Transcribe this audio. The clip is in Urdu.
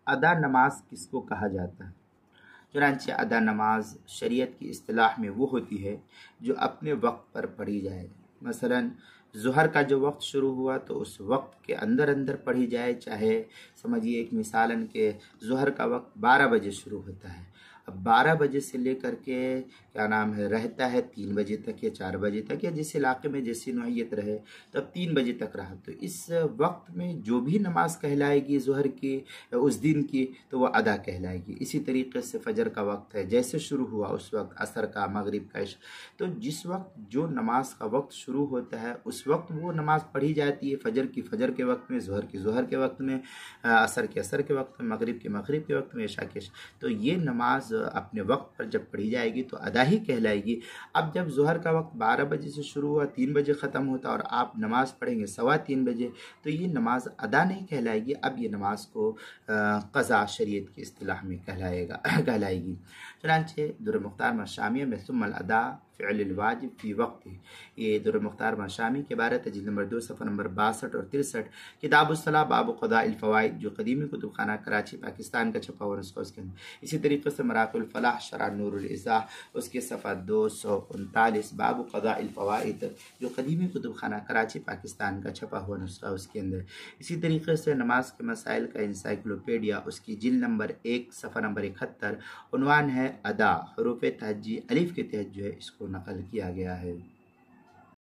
ادا نماز کس کو کہا جاتا ہے؟ چنانچہ ادا نماز شریعت کی اصطلاح میں وہ ہوتی ہے جو اپنے وقت پر پڑھی جائے۔ مثلا ظہر کا جو وقت شروع ہوا تو اس وقت کے اندر اندر پڑھی جائے، چاہے سمجھیے ایک مثالاً کہ ظہر کا وقت 12 بجے شروع ہوتا ہے، اب 12 بجے سے لے کر کے رہتا ہے 3 بجے تک یا 4 بجے تک، یا جس علاقے میں جیسی نوعیت رہے تو اب 3 بجے تک رہا، تو اس وقت میں جو بھی نماز کہلائے گی ظہر کی اس دن کی تو وہ ادا کہلائے گی۔ اسی طریقے سے فجر کا وقت ہے، جیسے شروع ہوا اس وقت، عصر کا، مغرب کا، عشاء، تو جس وقت جو نماز کا وقت شروع ہوتا ہے اس وقت وہ نماز پڑھی جاتی ہے۔ فجر کی فجر کے وقت میں، ظہر کی ظہر کے وقت میں، عصر کے عصر کے وقت میں، مغرب کے مغرب کے وقت میں، عشاء کے عشاء، تو یہ نماز اپنے وقت پر جب پڑھی جائے گی تو ادا ہی کہلائے گی۔ اب جب ظہر کا وقت 12 بجے سے شروع ہوا، 3 بجے ختم ہوتا اور آپ نماز پڑھیں گے 3:15 بجے، تو یہ نماز ادا نہیں کہلائے گی، اب یہ نماز کو قضا شریعت کی اصطلاح میں کہلائے گی۔ چنانچہ در مختار شامیہ میں ثم الادا فعل الواجب فی وقت، یہ در مختار شامی کے بارے ہے، جلد نمبر 2 صفحہ نمبر 62 اور 63، کتاب الصلاۃ باب قضاء الفوائد، جو قدیمی کتب خانہ کراچی پاکستان کا چھپا ہوا نسخہ اس کے اندر۔ اسی طریقے سے مراقب الفلاح شرح نور الازاح، اس کے صفحہ 239 باب قضاء الفوائد، جو قدیمی کتب خانہ کراچی پاکستان کا چھپا ہوا نسخہ اس کے اندر۔ اسی طریقے سے نماز کے مسائل کا انسائکلوپیڈیا، اس کی جلد نمبر 1 صفحہ نمبر 71، عنوان ہے ادا، حروف تہجی الف کے تحت جو ہے اس کو نقل کیا گیا ہے۔